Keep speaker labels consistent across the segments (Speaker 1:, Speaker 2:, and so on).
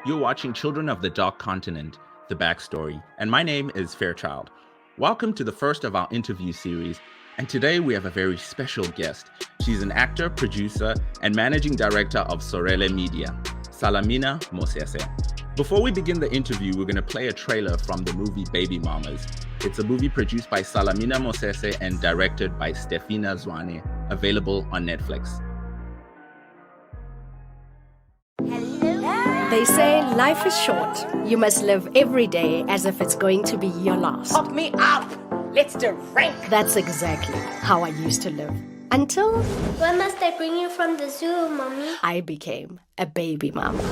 Speaker 1: You're watching Children of the Dark Continent, The Backstory, and my name is Fairchild. Welcome to the first of our interview series, and today we have a very special guest. She's an actor, producer, and managing director of Sorele Media, Salamina Mosese. Before we begin the interview, we're going to play a trailer from the movie Baby Mamas. It's a movie produced by Salamina Mosese and directed by Stefina Zwane, available on Netflix.
Speaker 2: They say life is short. You must live every day as if it's going to be your last.
Speaker 3: Pop me up! Let's drink!
Speaker 2: That's exactly how I used to live. Until
Speaker 4: Why must I bring you from the zoo, Mommy?
Speaker 2: I became a baby mama.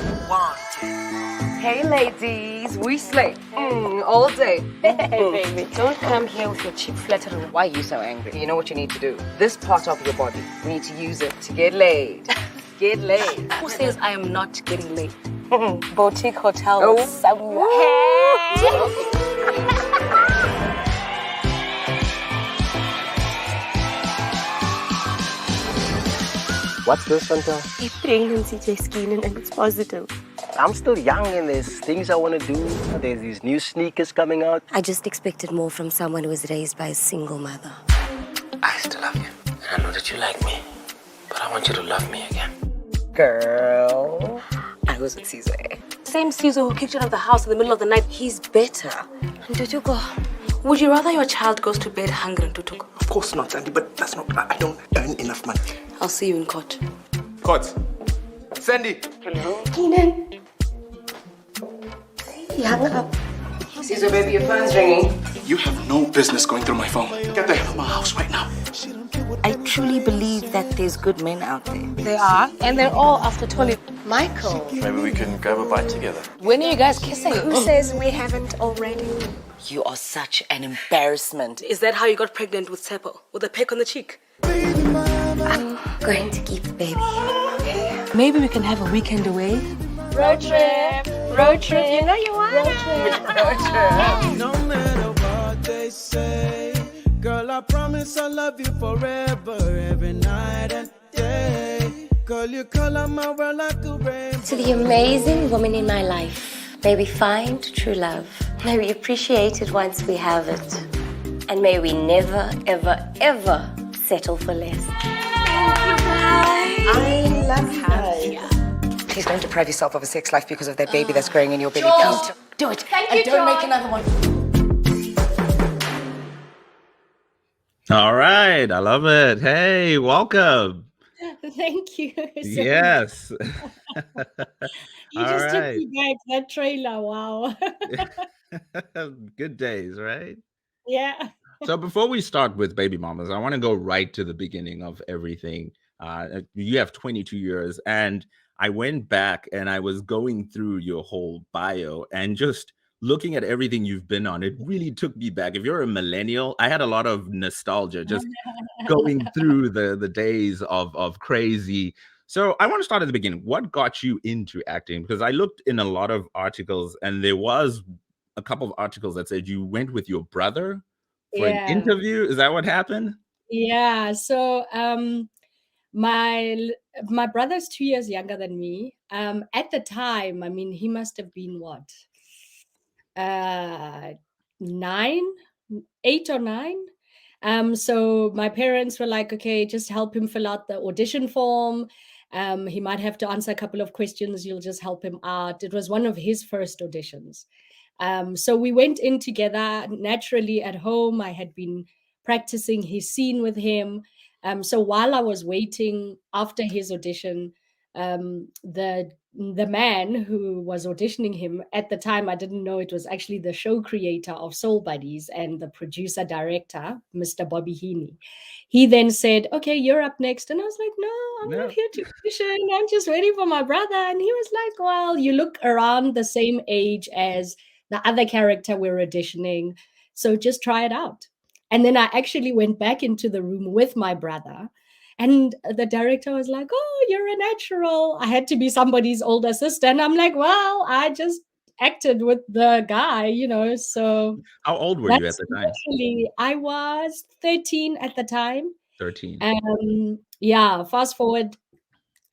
Speaker 3: Hey ladies, we slay all day. Hey baby, don't come here with your cheap flattery. Why are you so angry? You know what you need to do? This part of your body, we need to use it to get laid. Get laid.
Speaker 5: Who says I am not getting laid? Boutique hotel
Speaker 3: Oh.
Speaker 5: somewhere.
Speaker 6: What's this, Chantal?
Speaker 5: A pregnancy test skin and it's positive.
Speaker 6: I'm still young and there's things I want to do. There's these new sneakers coming out.
Speaker 7: I just expected more from someone who was raised by a single mother.
Speaker 8: I still love you. And I know that you like me. But I want you to love me again.
Speaker 3: Girl, I was with Caesar.
Speaker 5: Same Caesar who kicked you out of the house in the middle of the night. He's better.
Speaker 7: Ntutuko,
Speaker 5: Would you rather your child goes to bed hungry than Tutuko?
Speaker 8: Of course not, Sandy, but that's not. I don't earn enough money.
Speaker 5: I'll see you in court.
Speaker 9: Court. Sandy.
Speaker 7: he hung up.
Speaker 3: Caesar, baby, your phone's ringing.
Speaker 9: You have no business going through my phone. Get the hell out of my house right now.
Speaker 7: I truly believe that there's good men out there.
Speaker 5: They are, and they're all after Tolly.
Speaker 7: Michael,
Speaker 9: Maybe we can grab a bite together.
Speaker 5: When are you guys kissing?
Speaker 2: Who says we haven't already?
Speaker 7: you are such an embarrassment.
Speaker 5: Is that how you got pregnant with Seppo? With a peck on the cheek?
Speaker 7: I'm going to keep the baby.
Speaker 5: Maybe we can have a weekend away.
Speaker 4: Road trip. Road trip. You know you want
Speaker 10: No matter what they say, girl, I promise I'll love you forever, every night and day. Girl, you color my world like a rainbow.
Speaker 7: To the amazing woman in my life, may we find true love. May we appreciate it once we have it. And may we never, ever, ever settle for less.
Speaker 3: I love you. Please don't deprive yourself of a sex life because of that baby that's growing in your belly. Please do it.
Speaker 4: you,
Speaker 3: don't make
Speaker 4: George.
Speaker 3: another one.
Speaker 1: All right, I love it. Hey, welcome.
Speaker 2: Thank you.
Speaker 1: Yes.
Speaker 2: You
Speaker 1: All
Speaker 2: just took
Speaker 1: right.
Speaker 2: me back. That trailer, wow.
Speaker 1: Good days, right?
Speaker 2: Yeah.
Speaker 1: So before we start with Baby Mamas, I want to go right to the beginning of everything. You have 22 years, and I went back and I was going through your whole bio and just looking at everything you've been on. It really took me back. If you're a millennial, I had a lot of nostalgia just going through the days of crazy. So I want to start at the beginning. What got you into acting? Because I looked in a lot of articles and there was a couple of articles that said you went with your brother for an
Speaker 2: Yeah.
Speaker 1: interview. Is that what happened?
Speaker 2: Yeah. So my brother's 2 years younger than me. At the time, I mean, he must have been what? 9, 8 or 9. So my parents were like, okay, just help him fill out the audition form. He might have to answer a couple of questions. You'll just help him out. It was one of his first auditions. So we went in together naturally at home. I had been practicing his scene with him. So while I was waiting after his audition, the man who was auditioning him at the time, I didn't know it was actually the show creator of Soul Buddies and the producer director, Mr. Bobby Heaney. He then said, okay, you're up next. And I was like, no, I'm
Speaker 1: No.
Speaker 2: not here to audition. I'm just waiting for my brother. And he was like, well, you look around the same age as the other character we're auditioning. So just try it out. And then I actually went back into the room with my brother. And the director was like, oh, you're a natural. I had to be somebody's older sister. And I'm like, well, I just acted with the guy, you know. So
Speaker 1: How old were you at the time?
Speaker 2: actually, I was 13 at the time.
Speaker 1: 13.
Speaker 2: Yeah, fast forward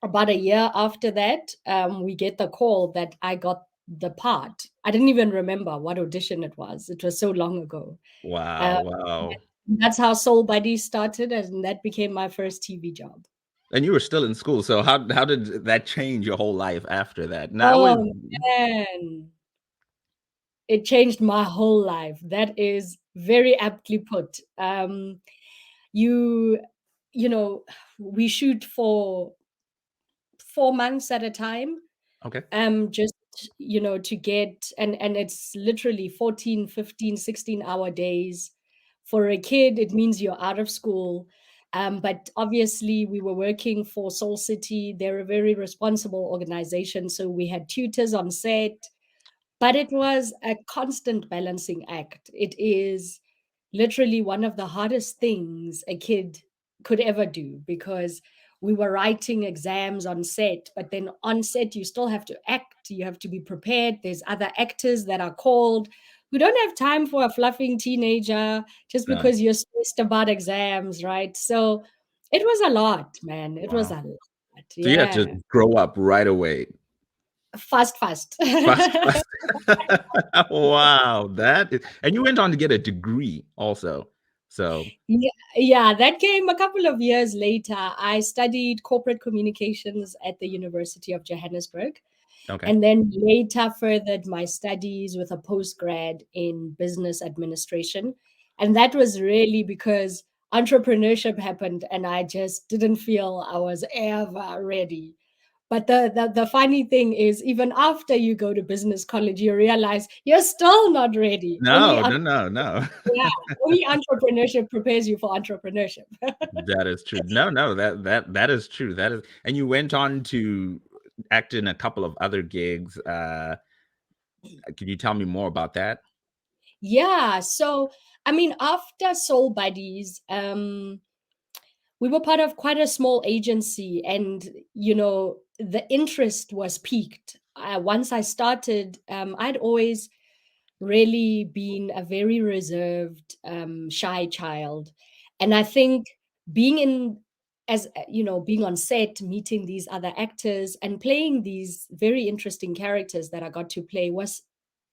Speaker 2: about a year after that, we get the call that I got the part. I didn't even remember what audition it was. It was so long ago.
Speaker 1: Wow, wow.
Speaker 2: That's how Soul Buddies started, and that became my first TV job.
Speaker 1: And you were still in school, so how did that change your whole life after that? Now
Speaker 2: Oh man, it changed my whole life. That is very aptly put. You you know, we shoot for 4 months at a time.
Speaker 1: Okay.
Speaker 2: Just, to get, and it's literally 14, 15, 16-hour days. For a kid, it means you're out of school. But obviously, we were working for Soul City. They're a very responsible organization. So we had tutors on set, but it was a constant balancing act. It is literally one of the hardest things a kid could ever do, because we were writing exams on set, but then on set you still have to act, you have to be prepared. There's other actors that are called who don't have time for a fluffing teenager just
Speaker 1: No.
Speaker 2: because you're stressed about exams, right? So it was a lot, man. It was
Speaker 1: Wow.
Speaker 2: a lot.
Speaker 1: So you had to
Speaker 2: Yeah.
Speaker 1: grow up right away.
Speaker 2: Fast.
Speaker 1: Fast. Wow, and you went on to get a degree also. So
Speaker 2: Yeah, that came a couple of years later. I studied corporate communications at the University of Johannesburg,
Speaker 1: okay.
Speaker 2: and then later furthered my studies with a postgrad in business administration. And that was really because entrepreneurship happened and I just didn't feel I was ever ready. But the funny thing is, even after you go to business college, you realize you're still not ready.
Speaker 1: No.
Speaker 2: Yeah, only entrepreneurship prepares you for entrepreneurship.
Speaker 1: That is true. No, that is true. That is, and you went on to act in a couple of other gigs. Can you tell me more about that?
Speaker 2: Yeah, so I mean, after Soul Buddies, we were part of quite a small agency, and the interest was peaked. Once I started, I'd always really been a very reserved, shy child, and I think being in as being on set, meeting these other actors and playing these very interesting characters that I got to play was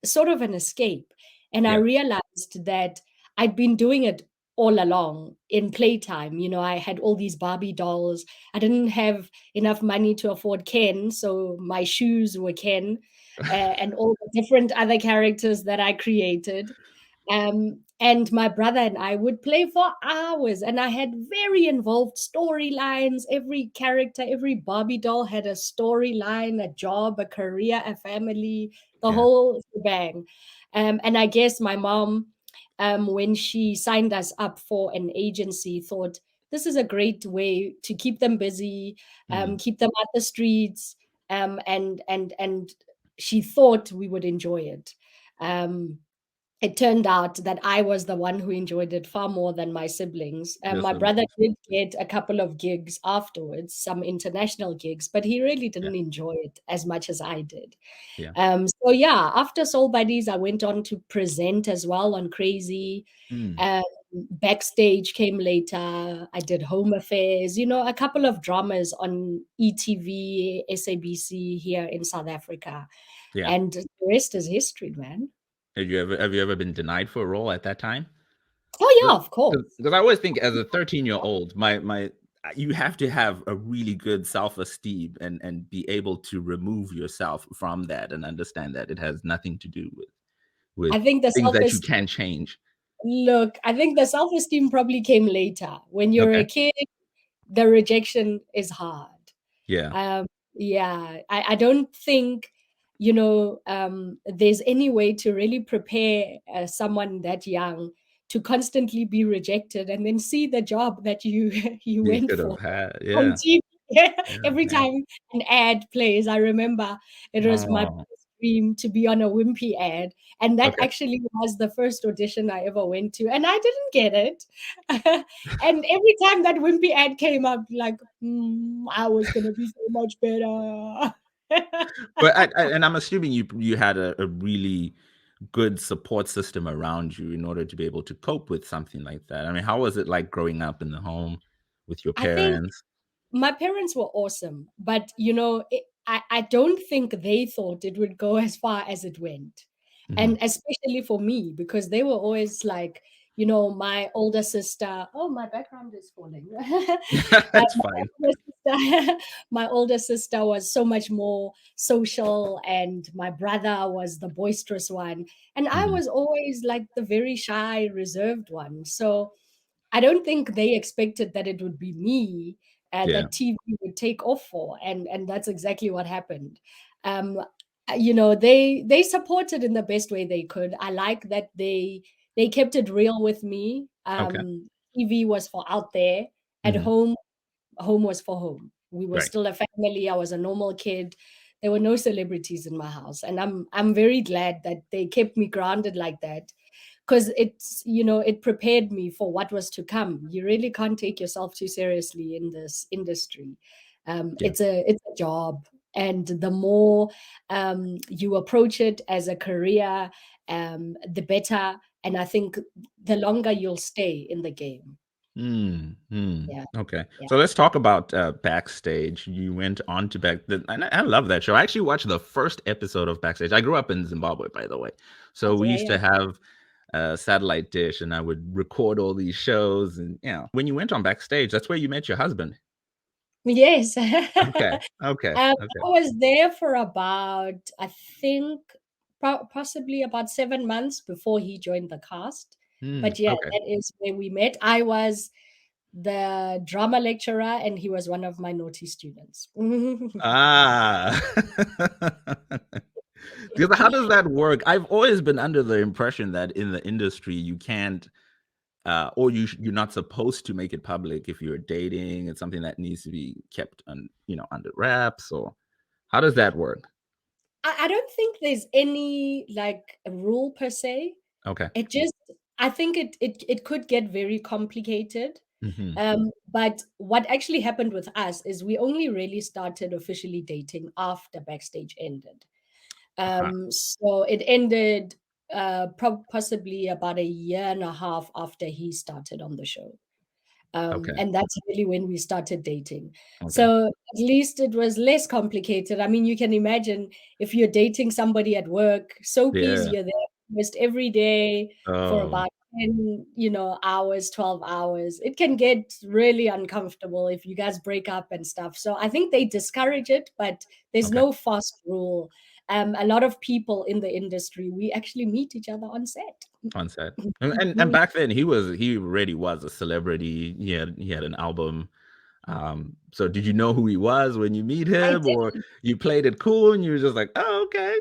Speaker 2: sort of an escape. And I
Speaker 1: Yeah.
Speaker 2: realized that I'd been doing it all along in playtime. I had all these Barbie dolls. I didn't have enough money to afford Ken, so my shoes were Ken, and all the different other characters that I created. And my brother and I would play for hours, and I had very involved storylines. Every character, every Barbie doll had a storyline, a job, a career, a family, the
Speaker 1: Yeah.
Speaker 2: whole shebang. And I guess my mom, when she signed us up for an agency, thought this is a great way to keep them busy, keep them at the streets, and she thought we would enjoy it. It turned out that I was the one who enjoyed it far more than my siblings.
Speaker 1: Yes,
Speaker 2: My brother did get a couple of gigs afterwards, some international gigs, but he really didn't enjoy it as much as I did.
Speaker 1: Yeah.
Speaker 2: So yeah, after Soul Buddies, I went on to present as well on Crazy. Backstage came later. I did Home Affairs, a couple of dramas on ETV, SABC here in South Africa.
Speaker 1: Yeah.
Speaker 2: And the rest is history, man.
Speaker 1: Have you ever been denied for a role at that time?
Speaker 2: Oh yeah, of course.
Speaker 1: Because I always think as a 13-year-old, you have to have a really good self-esteem and be able to remove yourself from that and understand that it has nothing to do with
Speaker 2: I think the
Speaker 1: things that you
Speaker 2: self-esteem.
Speaker 1: can change.
Speaker 2: Look, I think the self-esteem probably came later. When you're a
Speaker 1: Okay.
Speaker 2: kid, the rejection is hard.
Speaker 1: Yeah.
Speaker 2: Yeah, I don't think there's any way to really prepare someone that young to constantly be rejected and then see the job that you
Speaker 1: You
Speaker 2: went
Speaker 1: could
Speaker 2: for
Speaker 1: have had.
Speaker 2: on
Speaker 1: Yeah.
Speaker 2: TV. Every
Speaker 1: Yeah.
Speaker 2: time an ad plays, I remember it was my
Speaker 1: Oh,
Speaker 2: dream to be on a Wimpy ad, and that
Speaker 1: okay.
Speaker 2: actually was the first audition I ever went to, and I didn't get it. And every time that Wimpy ad came up, like, I was gonna be so much better.
Speaker 1: But and I'm assuming you had a really good support system around you in order to be able to cope with something like that. I mean, how was it like growing up in the home with your
Speaker 2: I think
Speaker 1: parents?
Speaker 2: my parents were awesome, but I don't think they thought it would go as far as it went. And especially for me, because they were always like, my older sister. Oh, my background is falling.
Speaker 1: That's fine.
Speaker 2: My older sister was so much more social, and my brother was the boisterous one. And I was always like the very shy, reserved one. So I don't think they expected that it would be me
Speaker 1: Yeah.
Speaker 2: that TV would take off for, and that's exactly what happened. Um, they supported in the best way they could. I like that they kept it real with me.
Speaker 1: Okay.
Speaker 2: TV was for out there. At home was for home. We were
Speaker 1: Right.
Speaker 2: still a family. I was a normal kid. There were no celebrities in my house, and I'm very glad that they kept me grounded like that, because it prepared me for what was to come. You really can't take yourself too seriously in this industry.
Speaker 1: Yeah.
Speaker 2: It's a job, and the more you approach it as a career, the better. And I think the longer you'll stay in the game. Yeah.
Speaker 1: Okay.
Speaker 2: Yeah.
Speaker 1: So let's talk about Backstage. You went on to and I love that show. I actually watched the first episode of Backstage. I grew up in Zimbabwe, by the way. So we used to have a satellite dish, and I would record all these shows. And when you went on Backstage, that's where you met your husband.
Speaker 2: Yes.
Speaker 1: Okay.
Speaker 2: I was there for about, I think, possibly about 7 months before he joined the cast. But yeah,
Speaker 1: Okay.
Speaker 2: that is where we met. I was the drama lecturer, and he was one of my naughty students.
Speaker 1: Ah. Because how does that work? I've always been under the impression that in the industry you can't, or you're not supposed to make it public if you're dating. It's something that needs to be kept under wraps. Or how does that work?
Speaker 2: I don't think there's any like a rule per se.
Speaker 1: Okay.
Speaker 2: I think it could get very complicated. But what actually happened with us is we only really started officially dating after Backstage ended. So it ended possibly about 1.5 years after he started on the show. And that's really when we started dating. So at least it was less complicated. I mean, you can imagine if you're dating somebody at work, soapies, you're there almost every day for about 10, hours, 12 hours. It can get really uncomfortable if you guys break up and stuff. So I think they discourage it, but there's no fast rule. A lot of people in the industry, we actually meet each other on set.
Speaker 1: And back then he already was a celebrity. He had an album. So did you know who he was when you meet him, or you played it cool and you were just like, oh, okay?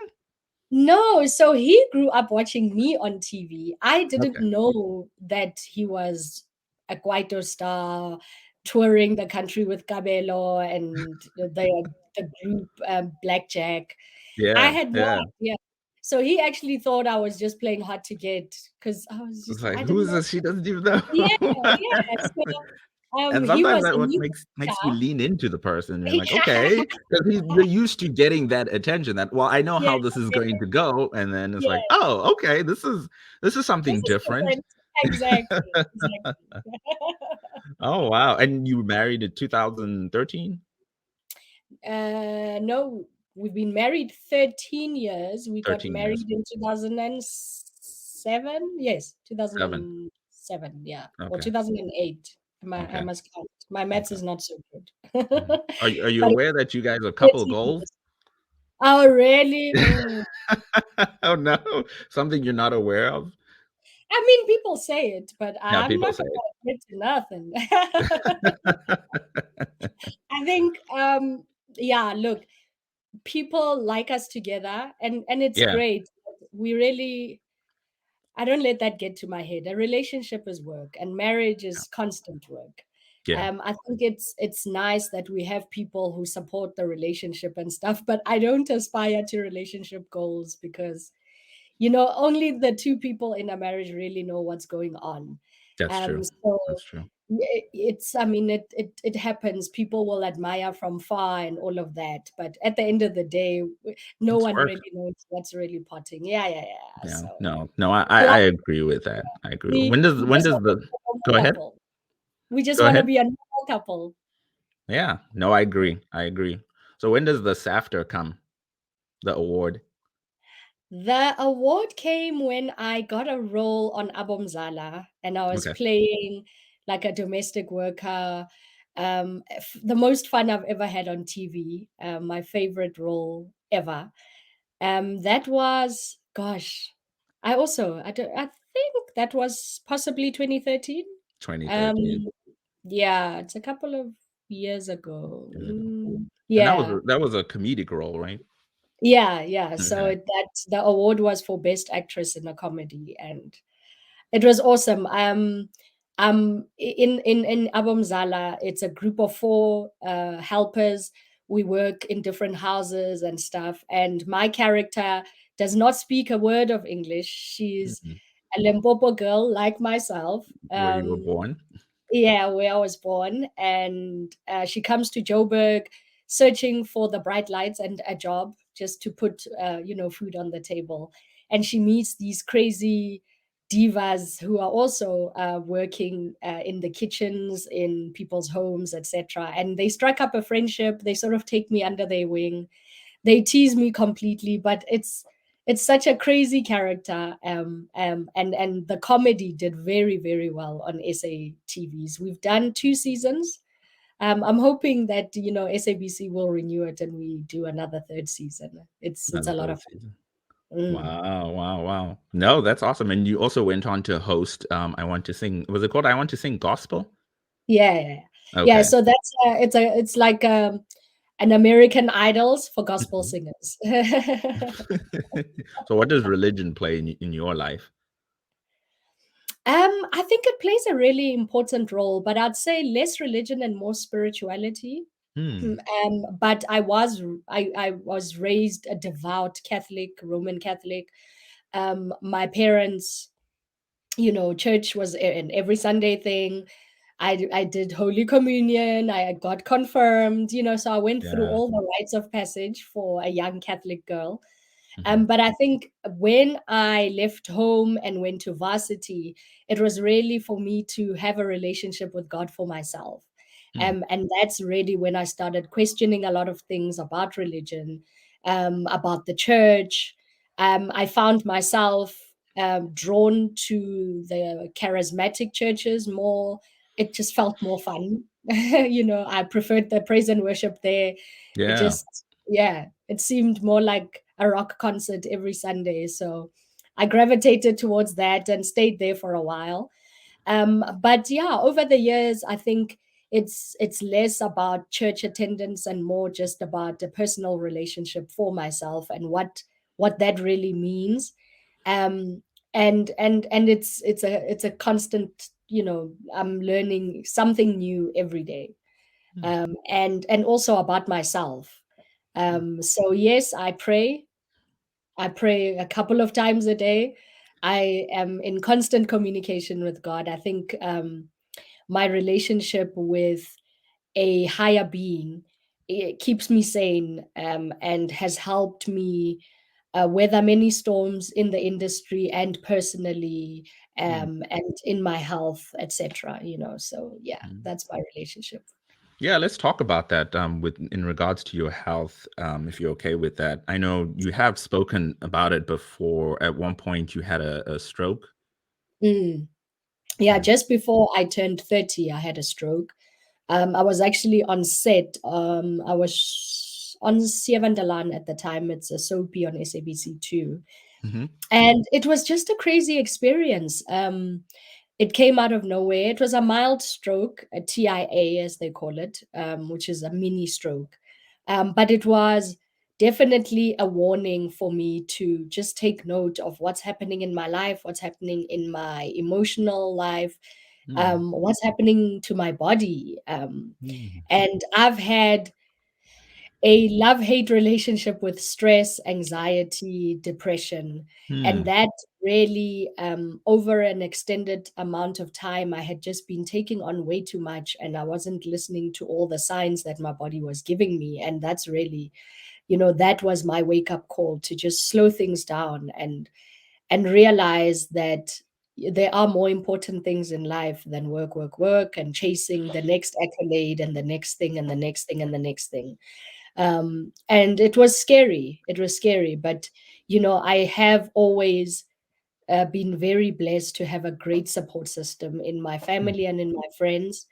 Speaker 2: No, so he grew up watching me on TV. I didn't know that he was a Kwaito star touring the country with Kabelo and the group Blackjack. I had no idea. So he actually thought I was just playing hard to get, because I was just
Speaker 1: like, who is this? She doesn't even know.
Speaker 2: Yeah. So,
Speaker 1: and
Speaker 2: he
Speaker 1: sometimes
Speaker 2: was
Speaker 1: that makes you lean into the person. You're like, okay, because you're used to getting that attention. That I know how this is going to go, and then it's like, oh, okay, this is something different.
Speaker 2: Exactly.
Speaker 1: Oh wow! And you were married in 2013?
Speaker 2: No, we've been married 13 years. We got married in 2007. Yes, 2007. Yeah, or 2008. I must count. My maths is not so good.
Speaker 1: Are you aware that you guys are couple goals?
Speaker 2: Oh, really?
Speaker 1: Oh no, something you're not aware of?
Speaker 2: I mean, people say it, but I'm not
Speaker 1: say
Speaker 2: going to admit to nothing. I think, look, people like us together, and it's great. We really, I don't let that get to my head. A relationship is work, and marriage is constant work. I think it's nice that we have people who support the relationship and stuff, but I don't aspire to relationship goals, because only the two people in a marriage really know what's going on.
Speaker 1: That's true.
Speaker 2: So
Speaker 1: that's true.
Speaker 2: It happens. People will admire from far and all of that, but at the end of the day, no one really knows what's really potting.
Speaker 1: So,
Speaker 2: no,
Speaker 1: I agree with that. I agree. When does the go ahead?
Speaker 2: We just want to be a normal couple.
Speaker 1: Yeah. No, I agree. I agree. So when does the SAFTA come? The award?
Speaker 2: The award came when I got a role on Abomzala and I was
Speaker 1: Okay.
Speaker 2: playing like a domestic worker. The most fun I've ever had on TV. My favorite role ever. That was, gosh, I think that was possibly 2013.
Speaker 1: 2013.
Speaker 2: Um, yeah, it's a couple of years ago.
Speaker 1: Years ago. And
Speaker 2: Yeah.
Speaker 1: that was a comedic role, right?
Speaker 2: Yeah, yeah. So
Speaker 1: Okay.
Speaker 2: that the award was for best actress in a comedy, and it was awesome. In Abomzala, it's a group of four helpers. We work in different houses and stuff. And my character does not speak a word of English. She's
Speaker 1: Mhm.
Speaker 2: a Limpopo girl like myself.
Speaker 1: Where you were born?
Speaker 2: Yeah, where I was born. And she comes to Joburg searching for the bright lights and a job just to put, food on the table. And she meets these crazy divas who are also working in the kitchens, in people's homes, etc. And they strike up a friendship. They sort of take me under their wing. They tease me completely, but it's such a crazy character, and the comedy did very, very well on SA TVs. We've done 2 seasons. I'm hoping that SABC will renew it and we do another third season. It's
Speaker 1: Another
Speaker 2: a lot
Speaker 1: third
Speaker 2: of
Speaker 1: season.
Speaker 2: fun.
Speaker 1: Wow, wow, wow. No, that's awesome. And you also went on to host I Want to Sing. Was it called I Want to Sing Gospel?
Speaker 2: Yeah.
Speaker 1: Okay.
Speaker 2: So that's it's like an American Idols for gospel
Speaker 1: Mhm.
Speaker 2: singers.
Speaker 1: So what does religion play in your life?
Speaker 2: I think it plays a really important role, but I'd say less religion and more spirituality.
Speaker 1: Hmm.
Speaker 2: But I was raised a devout Catholic, Roman Catholic. My parents, church was an every Sunday thing. I did Holy Communion. I got confirmed. So I went through
Speaker 1: Yeah.
Speaker 2: all the rites of passage for a young Catholic girl.
Speaker 1: Mhm.
Speaker 2: But I think when I left home and went to varsity, it was really for me to have a relationship with God for myself.
Speaker 1: Hmm.
Speaker 2: And that's really when I started questioning a lot of things about religion, about the church. I found myself drawn to the charismatic churches more. It just felt more fun. I preferred the praise and worship there. It
Speaker 1: Yeah.
Speaker 2: just, yeah, it seemed more like a rock concert every Sunday. So I gravitated towards that and stayed there for a while. But yeah, over the years, I think it's less about church attendance and more just about a personal relationship for myself and what that really means. Um, and it's a constant. I'm learning something new every day,
Speaker 1: Hmm.
Speaker 2: and also about myself. So yes, I pray a couple of times a day. I am in constant communication with God. I think my relationship with a higher being, it keeps me sane, and has helped me weather many storms in the industry and personally,
Speaker 1: Hmm.
Speaker 2: and in my health, etc. So yeah,
Speaker 1: Hmm.
Speaker 2: that's my relationship.
Speaker 1: Yeah, let's talk about that with in regards to your health, if you're okay with that. I know you have spoken about it before. At one point, you had a stroke.
Speaker 2: Mm. Yeah,
Speaker 1: Yeah.
Speaker 2: just before I turned 30, I had a stroke. I was actually on set. I was on Sievandalan at the time. It's a soapy on SABC2.
Speaker 1: Mhm.
Speaker 2: And it was just a crazy experience. It came out of nowhere. It was a mild stroke, a TIA, as they call it, which is a mini stroke. But it was definitely a warning for me to just take note of what's happening in my life, what's happening in my emotional life,
Speaker 1: Mm.
Speaker 2: what's happening to my body.
Speaker 1: Mm.
Speaker 2: And I've had a love hate relationship with stress, anxiety, depression. And
Speaker 1: Mm.
Speaker 2: that really, over an extended amount of time, I had just been taking on way too much and I wasn't listening to all the signs that my body was giving me. And that's really, that was my wake up call to just slow things down and realize that there are more important things in life than work, work, work, and chasing the next accolade and the next thing and the next thing and the next thing. And it was scary. It was scary. But, I have always been very blessed to have a great support system in my family and in my friends.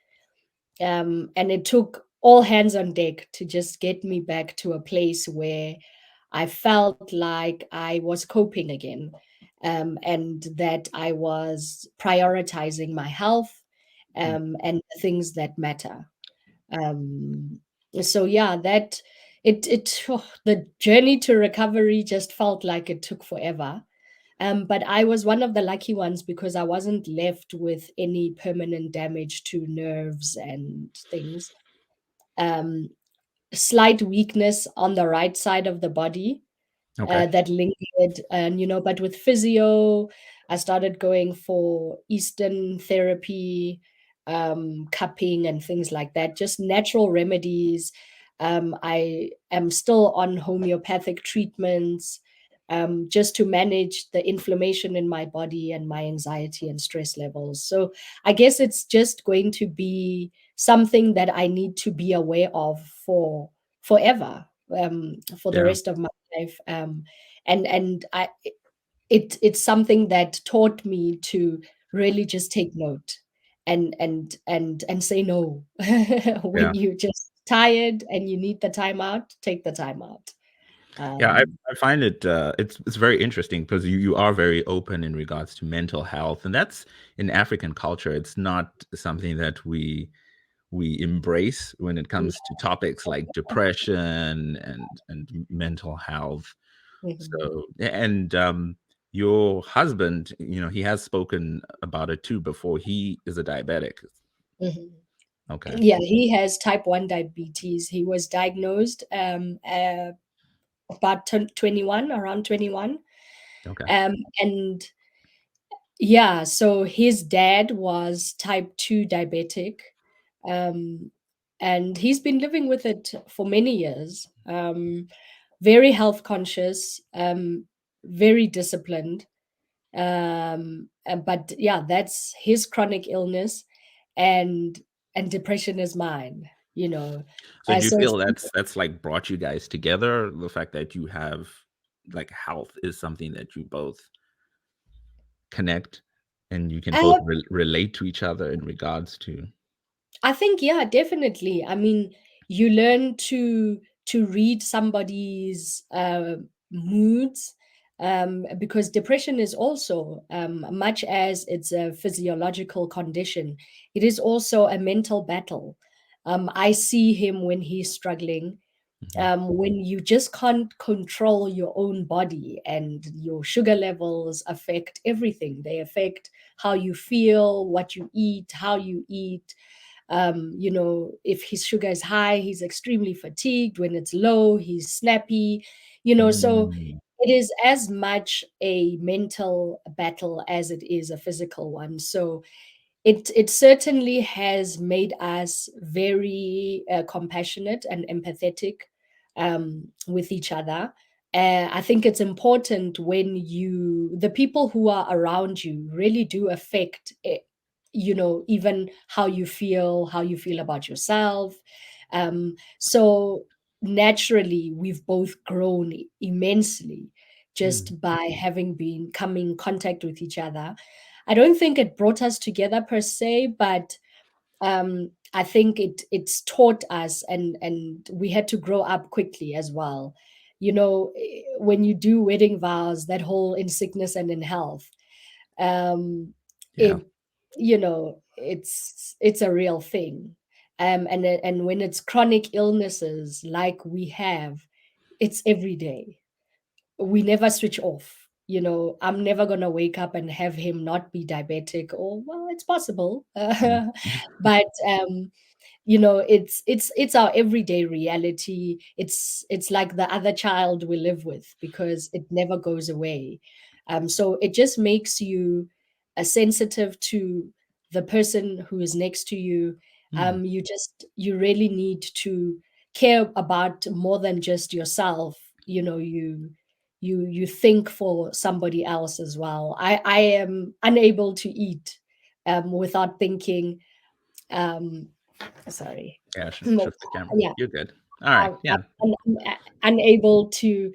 Speaker 2: And it took all hands on deck to just get me back to a place where I felt like I was coping again, and that I was prioritizing my health, and the things that matter. Um, so yeah, the journey to recovery just felt like it took forever. But I was one of the lucky ones because I wasn't left with any permanent damage to nerves and things. Um, Slight weakness on the right side of the body,
Speaker 1: Okay.
Speaker 2: that lingered, and but with physio, I started going for Eastern therapy, cupping and things like that, just natural remedies. I am still on homeopathic treatments, just to manage the inflammation in my body and my anxiety and stress levels. So I guess it's just going to be something that I need to be aware of for forever, for the
Speaker 1: Yeah.
Speaker 2: rest of my life. And it's something that taught me to really just take note and say no.
Speaker 1: Yeah.
Speaker 2: When you're just tired and you need the time out, take the time out.
Speaker 1: Yeah, I,
Speaker 2: Um,
Speaker 1: I find it it's very interesting because you are very open in regards to mental health, and that's in African culture. It's not something that we embrace when it comes to topics like depression and mental health.
Speaker 2: mhm,
Speaker 1: So and your husband, he has spoken about it too before. He is a diabetic.
Speaker 2: mhm.
Speaker 1: Okay.
Speaker 2: Yeah, he has type 1 diabetes. He was diagnosed about 21, around 21.
Speaker 1: Okay.
Speaker 2: And yeah, so his dad was type 2 diabetic. Um, and he's been living with it for many years. Very health conscious, very disciplined. But yeah, that's his chronic illness, and depression is mine, you know.
Speaker 1: So do you
Speaker 2: So it's
Speaker 1: feel that's like brought you guys together? The fact that you have like health is something that you both connect and you can both
Speaker 2: uh,
Speaker 1: relate to each other in regards to.
Speaker 2: I think, yeah, definitely. I mean, you learn to read somebody's moods, because depression is also, much as it's a physiological condition, it is also a mental battle. I see him when he's struggling.
Speaker 1: Mhm.
Speaker 2: When you just can't control your own body, and your sugar levels affect everything. They affect how you feel, what you eat, how you eat. If his sugar is high, he's extremely fatigued. When it's low, he's snappy. So
Speaker 1: Mm,
Speaker 2: it is as much a mental battle as it is a physical one. So it certainly has made us very compassionate and empathetic, with each other. I think it's important when the people who are around you really do affect, even how you feel about yourself. So naturally, we've both grown immensely
Speaker 1: mm.
Speaker 2: just by having been coming in contact with each other. I don't think it brought us together per se, but I think it's taught us, and we had to grow up quickly as well. When you do wedding vows, that whole in sickness and in health, um,
Speaker 1: Yeah.
Speaker 2: it it's a real thing. And when it's chronic illnesses like we have, it's every day. We never switch off. I'm never going to wake up and have him not be diabetic, or, well, it's possible.
Speaker 1: Mm.
Speaker 2: But it's our everyday reality. It's like the other child we live with, because it never goes away. So it just makes you sensitive to the person who is next to you.
Speaker 1: Mm.
Speaker 2: You really need to care about more than just yourself. You you think for somebody else as well. I am unable to eat without thinking. Sorry.
Speaker 1: Yeah, I should
Speaker 2: Yeah,
Speaker 1: shift the camera. You're good. All right. Yeah.
Speaker 2: I'm unable to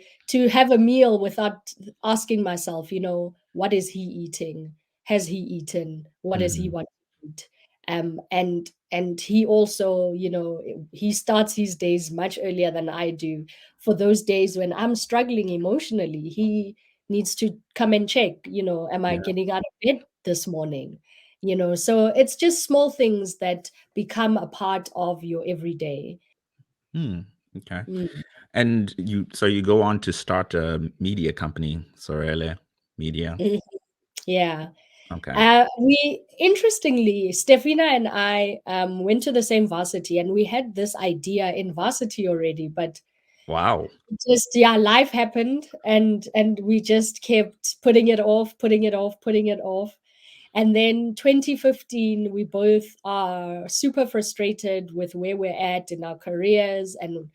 Speaker 2: have a meal without asking myself, what is he eating? Has he eaten? What does he want to eat? And he also, he starts his days much earlier than I do. For those days when I'm struggling emotionally, he needs to come and check, am I getting out of bed this morning? So it's just small things that become a part of your everyday.
Speaker 1: Okay. And you go on to start a media company, Sorelle Media.
Speaker 2: Yeah.
Speaker 1: Okay.
Speaker 2: We interestingly, Stefina and I went to the same varsity, and we had this idea in varsity already, but
Speaker 1: Wow.
Speaker 2: just life happened, and we just kept putting it off, putting it off, putting it off. And then 2015, we both are super frustrated with where we're at in our careers and,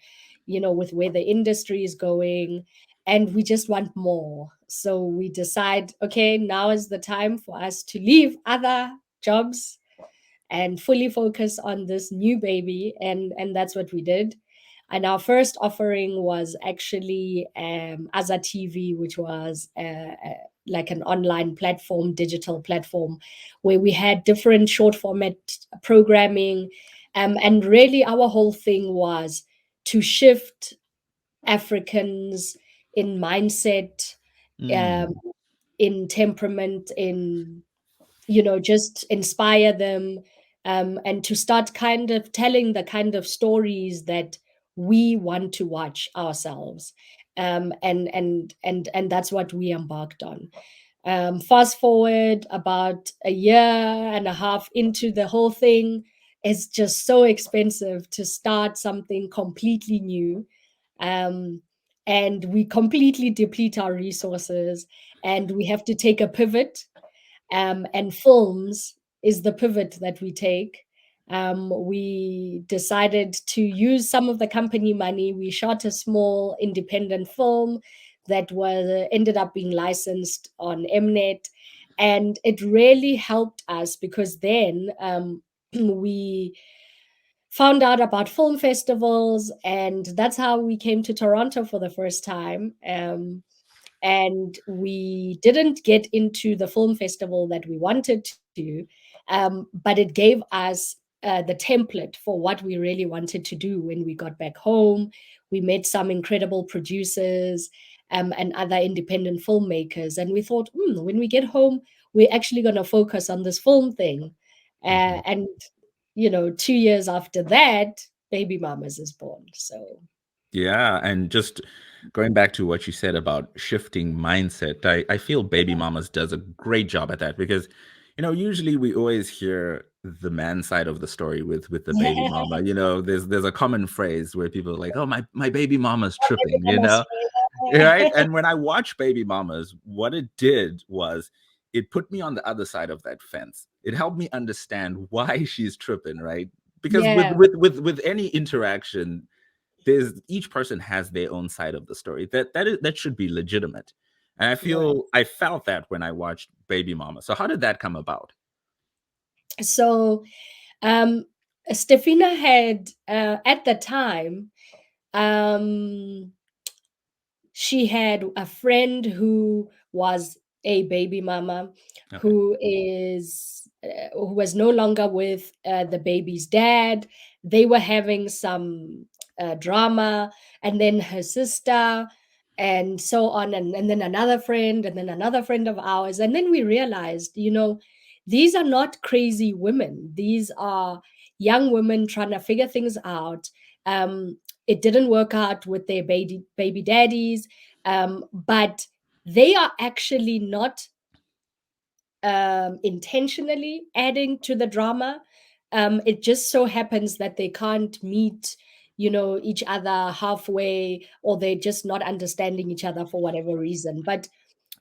Speaker 2: with where the industry is going. And we just want more. So we decide, okay, now is the time for us to leave other jobs and fully focus on this new baby. And that's what we did. And our first offering was actually Aza TV, which was like an online platform, digital platform, where we had different short format programming. And really, our whole thing was to shift Africans in mindset, in temperament, in just inspire them, and to start kind of telling the kind of stories that we want to watch ourselves. And that's what we embarked on. Fast forward about a year and a half into the whole thing, it's just so expensive to start something completely new. And we completely deplete our resources, and we have to take a pivot. And films is the pivot that we take. We decided to use some of the company money. We shot a small independent film that ended up being licensed on Mnet, and it really helped us because then we found out about film festivals, and that's how we came to Toronto for the first time. And we didn't get into the film festival that we wanted to, but it gave us the template for what we really wanted to do when we got back home. We met some incredible producers and other independent filmmakers, and we thought, when we get home, we're actually going to focus on this film thing. And 2 years after that, Baby Mamas is born. So
Speaker 1: Yeah, and just going back to what you said about shifting mindset, I feel Baby Mamas does a great job at that because, usually we always hear the man side of the story with the baby mama. There's a common phrase where people are like, "Oh, my baby mama's tripping," right? And when I watch Baby Mamas, what it did was it put me on the other side of that fence. It helped me understand why she's tripping, right? Because with any interaction, each person has their own side of the story that should be legitimate. And I felt that when I watched Baby Mama. So how did that come about?
Speaker 2: So Stefina had at the time, she had a friend who was a baby mama, who was no longer with the baby's dad. They were having some drama, and then her sister, and so on, and then another friend, and then another friend of ours. And then we realized, these are not crazy women. These are young women trying to figure things out. It didn't work out with their baby daddies, but they are actually not intentionally adding to the drama. It just so happens that they can't meet each other halfway, or they're just not understanding each other for whatever reason. But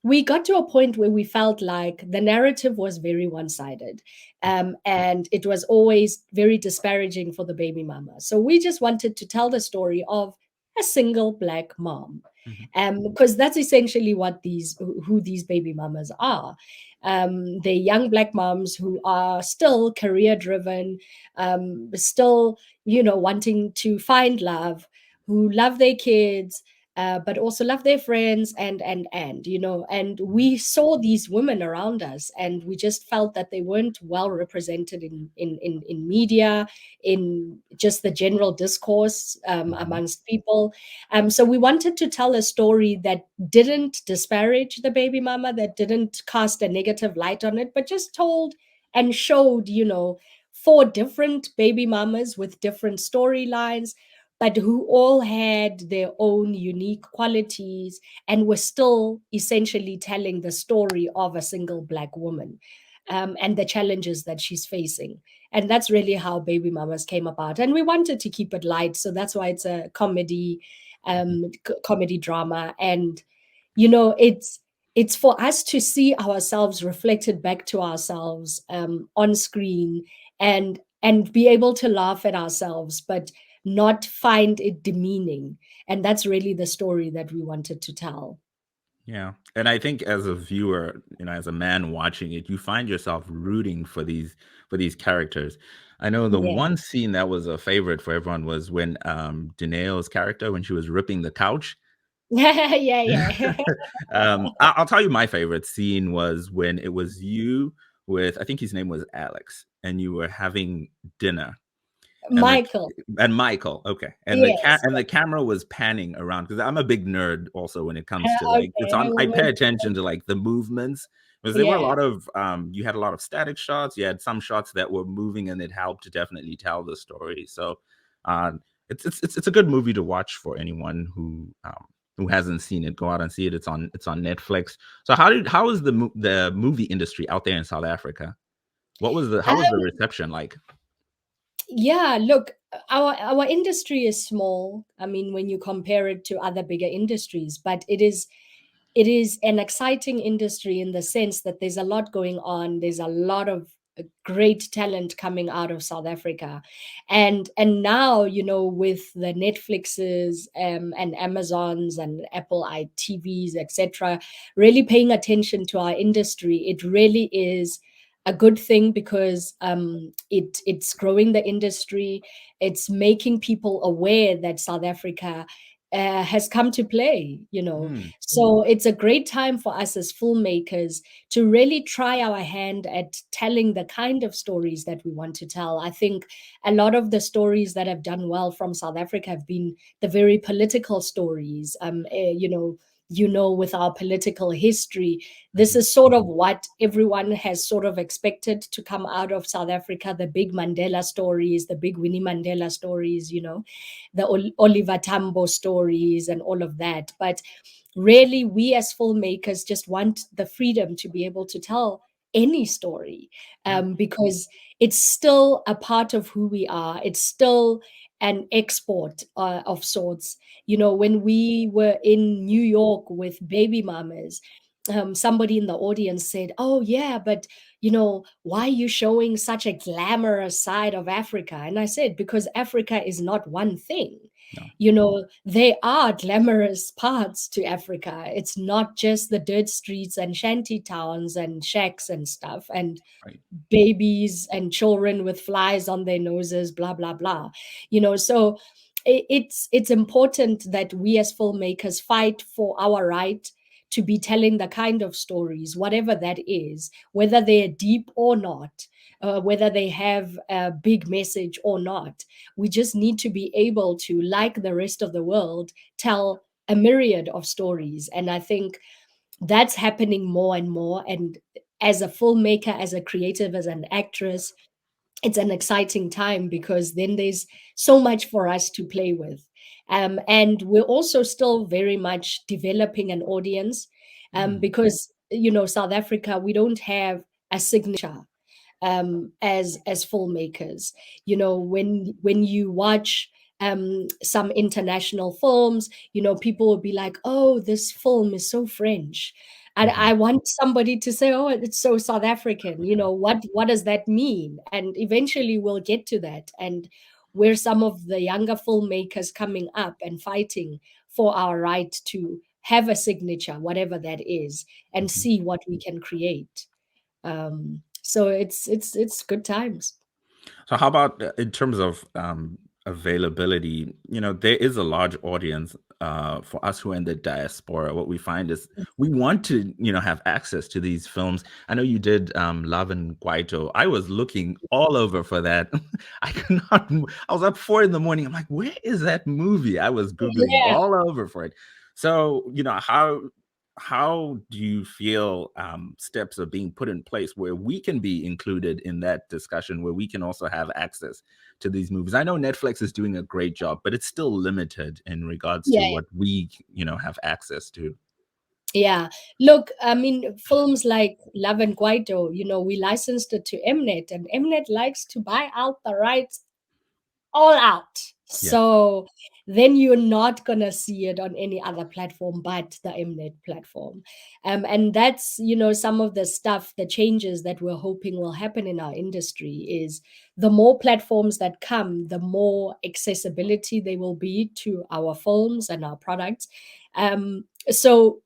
Speaker 2: we got to a point where we felt like the narrative was very one-sided, and it was always very disparaging for the baby mama. So we just wanted to tell the story of a single black mom.
Speaker 1: Mhm.
Speaker 2: Because that's essentially what who these baby mamas are. They're young black moms who are still career driven, still, wanting to find love, who love their kids, but also love their friends, and we saw these women around us, and we just felt that they weren't well represented in media, in just the general discourse amongst people. So we wanted to tell a story that didn't disparage the baby mama, that didn't cast a negative light on it, but just told and showed, 4 different baby mamas with different storylines, but who all had their own unique qualities and were still essentially telling the story of a single black woman, and the challenges that she's facing. And that's really how Baby Mamas came about. And we wanted to keep it light, so that's why it's a comedy, comedy drama. And it's for us to see ourselves reflected back to ourselves on screen, and be able to laugh at ourselves, but not find it demeaning. And that's really the story that we wanted to tell.
Speaker 1: Yeah. And I think as a viewer, as a man watching it, you find yourself rooting for these characters. I know the
Speaker 2: Yeah.
Speaker 1: one scene that was a favorite for everyone was when Danae's character, when she was ripping the couch.
Speaker 2: Yeah.
Speaker 1: I'll tell you my favorite scene was when it was you with, I think his name was Alex, and you were having dinner.
Speaker 2: Michael.
Speaker 1: And Michael, okay. And
Speaker 2: Yes.
Speaker 1: the camera was panning around, because I'm a big nerd also when it comes to like, it's
Speaker 2: Okay,
Speaker 1: on, I pay attention to like the movements, because there were a
Speaker 2: yeah.
Speaker 1: lot of you had a lot of static shots, you had some shots that were moving, and it helped to definitely tell the story. So it's a good movie to watch for anyone who hasn't seen it. Go out and see it. It's on Netflix. So how is the movie industry out there in South Africa? How was the reception like?
Speaker 2: Yeah, look, our industry is small. I mean, when you compare it to other bigger industries, but it is an exciting industry in the sense that there's a lot going on. There's a lot of great talent coming out of South Africa, and now, with the Netflixes, and Amazons and Apple iTVs, etc., really paying attention to our industry, it really is a good thing, because it's growing the industry. It's making people aware that South Africa has come to play. So it's a great time for us as filmmakers to really try our hand at telling the kind of stories that we want to tell. I think a lot of the stories that have done well from South Africa have been the very political stories. With our political history, this is sort of what everyone has sort of expected to come out of South Africa: the big Mandela stories, the big Winnie Mandela stories, the Oliver Tambo stories, and all of that. But really, we as filmmakers just want the freedom to be able to tell any story, because it's still a part of who we are. It's still an export of sorts. When we were in New York with Baby Mamas, somebody in the audience said, "Oh, yeah, but why are you showing such a glamorous side of Africa?" And I said, because Africa is not one thing. There are glamorous parts to Africa. It's not just the dirt streets and shanty towns and shacks and stuff, and
Speaker 1: Right.
Speaker 2: babies and children with flies on their noses, blah blah blah. So it's important that we as filmmakers fight for our right to be telling the kind of stories, whatever that is, whether they're deep or not, whether they have a big message or not. We just need to be able to, like the rest of the world, tell a myriad of stories. And I think that's happening more and more. And as a filmmaker, as a creative, as an actress, it's an exciting time, because then there's so much for us to play with. And we're also still very much developing an audience, because, South Africa, we don't have a signature as filmmakers. When you watch some international films, people will be like, "Oh, this film is so French." And I want somebody to say, "Oh, it's so South African." What does that mean? And eventually we'll get to that. And where some of the younger filmmakers coming up and fighting for our right to have a signature, whatever that is, and see what we can create. So it's good times.
Speaker 1: So how about in terms of availability? There is a large audience for us who are in the diaspora. What we find is we want to, have access to these films. I know you did Love and Guaito. I was looking all over for that. I could not. I was up 4 in the morning. I'm like, where is that movie? I was Googling
Speaker 2: Yeah.
Speaker 1: all over for it. So, how do you feel steps are being put in place where we can be included in that discussion, where we can also have access to these movies? I know Netflix is doing a great job, but it's still limited in regards to
Speaker 2: Yeah.
Speaker 1: what we, have access to.
Speaker 2: Yeah. Look, I mean, films like Love and Guaito, we licensed it to Mnet, and Mnet likes to buy out the rights all out.
Speaker 1: Yeah.
Speaker 2: So then you're not going to see it on any other platform but the Mnet platform. And that's, some of the stuff, the changes that we're hoping will happen in our industry is the more platforms that come, the more accessibility they will be to our films and our products. So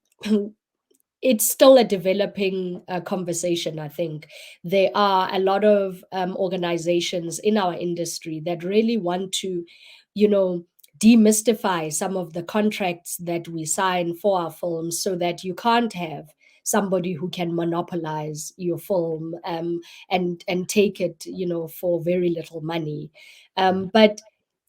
Speaker 2: it's still a developing conversation, I think. There are a lot of organizations in our industry that really want to, demystify some of the contracts that we sign for our films so that you can't have somebody who can monopolize your film and take it, for very little money. But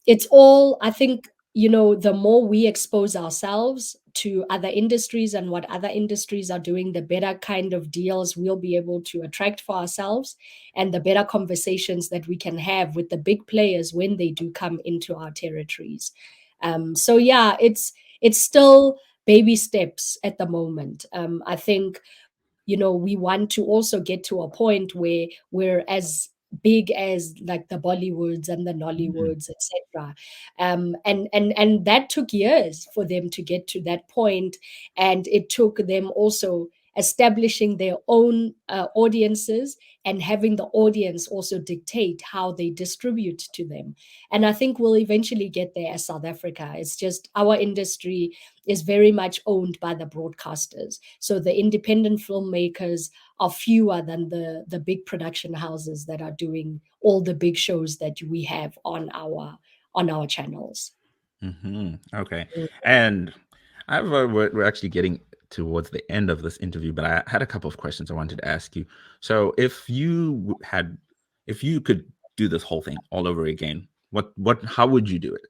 Speaker 2: it's all, I think, the more we expose ourselves to other industries and what other industries are doing, the better kind of deals we'll be able to attract for ourselves, and the better conversations that we can have with the big players when they do come into our territories. So yeah, it's still baby steps at the moment. I think, we want to also get to a point where we're as big as like the Bollywoods and the Nollywoods, etc. And that took years for them to get to that point, and it took them also establishing their own audiences and having the audience also dictate how they distribute to them. And I think we'll eventually get there as South Africa. It's just our industry is very much owned by the broadcasters. So the independent filmmakers are fewer than the big production houses that are doing all the big shows that we have on our channels.
Speaker 1: Okay. And we're actually getting towards the end of this interview, but I had a couple of questions I wanted to ask you. So if you could do this whole thing all over again, how would you do it?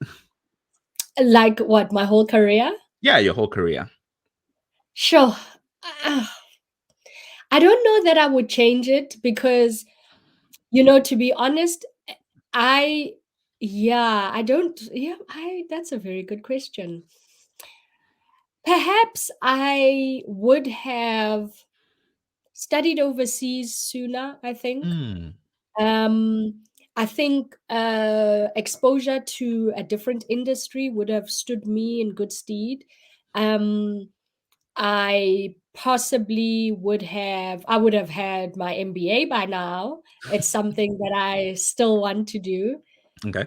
Speaker 2: Like what, my whole career?
Speaker 1: Yeah, your whole career.
Speaker 2: Sure. I don't know that I would change it because, to be honest, that's a very good question. Perhaps I would have studied overseas sooner, I think. I think exposure to a different industry would have stood me in good stead. I would have had my MBA by now. It's something that I still want to do.
Speaker 1: Okay.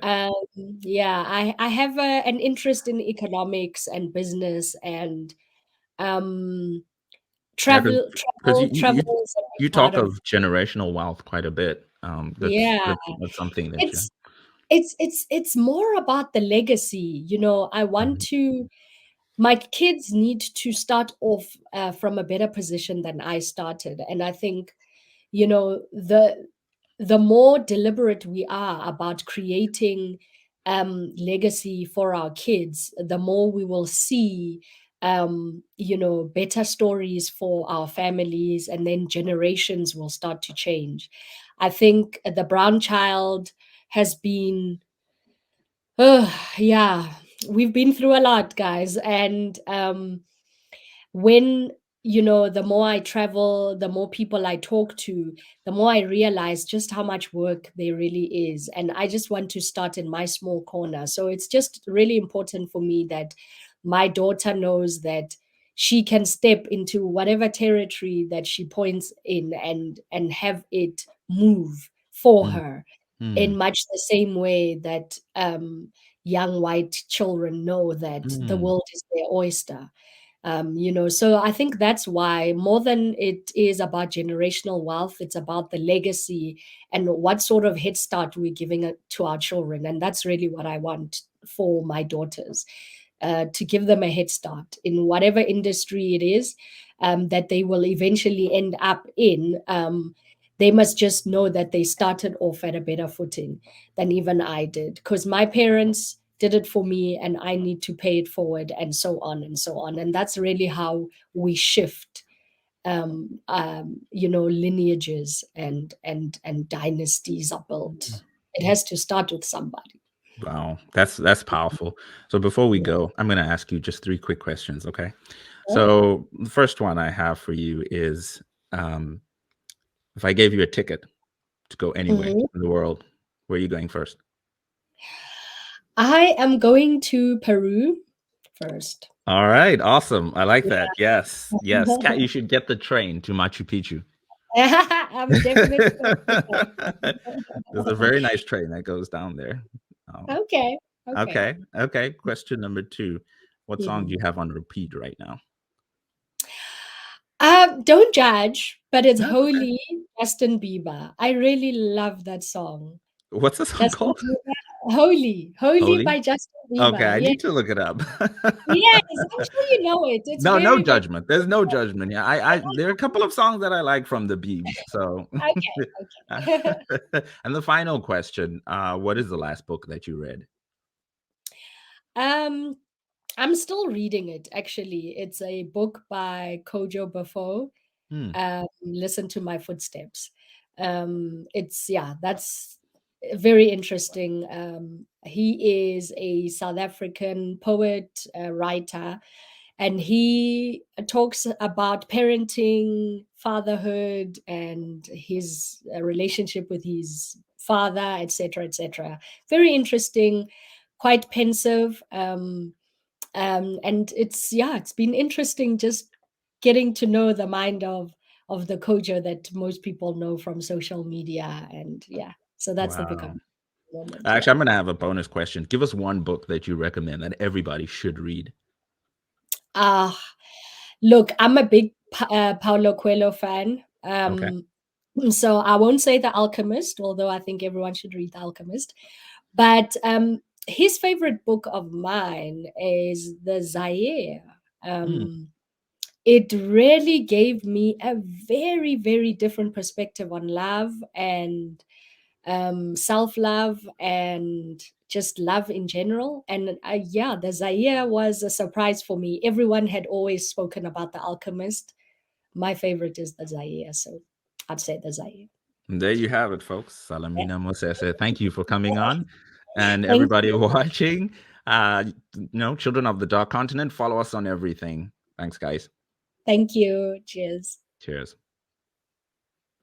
Speaker 2: Yeah, I have an interest in economics and business and travel.
Speaker 1: Because
Speaker 2: Travel is a
Speaker 1: you
Speaker 2: big part
Speaker 1: talk of generational wealth quite a bit. That's something that
Speaker 2: it's more about the legacy. I want to. My kids need to start off from a better position than I started, and I think, the more deliberate we are about creating legacy for our kids, the more we will see better stories for our families, and then generations will start to change. I think the brown child has been yeah, we've been through a lot, guys, and when the more I travel, the more people I talk to, the more I realize just how much work there really is. And I just want to start in my small corner. So it's just really important for me that my daughter knows that she can step into whatever territory that she points in and have it move for her. in much the same way that young white children know that the world is their oyster. So I think that's why, more than it is about generational wealth, it's about the legacy and what sort of head start we're giving to our children. And that's really what I want for my daughters, to give them a head start in whatever industry it is that they will eventually end up in. They must just know that they started off at a better footing than even I did, because my parents did it for me and I need to pay it forward, and so on and so on. And that's really how we shift lineages and dynasties are built. It has to start with somebody.
Speaker 1: Wow, that's powerful. So before we go, I'm going to ask you just 3 quick questions, okay?
Speaker 2: Yeah.
Speaker 1: So the first one I have for you is, if I gave you a ticket to go anywhere in the world, where are you going first?
Speaker 2: I am going to Peru first.
Speaker 1: All right, awesome. I like that. Yes, yes. You should get the train to Machu Picchu.
Speaker 2: I'm definitely
Speaker 1: There's a very nice train that goes down there.
Speaker 2: Okay.
Speaker 1: Okay. Question number 2. What song do you have on repeat right now?
Speaker 2: Don't judge, but it's Holy, Justin Bieber. I really love that song.
Speaker 1: What's the song called?
Speaker 2: Holy by Justin Bieber.
Speaker 1: Okay, I need to look it up.
Speaker 2: Yes, I'm sure you know it. It's
Speaker 1: no
Speaker 2: very,
Speaker 1: judgment. There's no judgment. Yeah, there are a couple of songs that I like from the Biebs. So
Speaker 2: okay.
Speaker 1: And the final question: what is the last book that you read?
Speaker 2: I'm still reading it. Actually, it's a book by Kojo Bafo. Listen to My Footsteps. That's very interesting. He is a South African poet, writer, and he talks about parenting, fatherhood, and his relationship with his father, etc., etc. Very interesting, quite pensive, and it's been interesting just getting to know the mind of the Kojo that most people know from social media, and so that's the book.
Speaker 1: Actually, I'm going to have a bonus question. Give us one book that you recommend that everybody should read.
Speaker 2: Look, I'm a big Paulo Coelho fan. So I won't say The Alchemist, although I think everyone should read The Alchemist. But his favorite book of mine is The Zaire. It really gave me a very, very different perspective on love and self-love and just love in general. And The Zaire was a surprise for me. Everyone had always spoken about The Alchemist. My favorite is The Zaire, so I'd say The Zaire.
Speaker 1: And there you have it, folks. Salamina Mosese, thank you for coming on. And everybody watching, Children of the Dark Continent, follow us on everything. Thanks, guys.
Speaker 2: Thank you. Cheers.
Speaker 1: Cheers.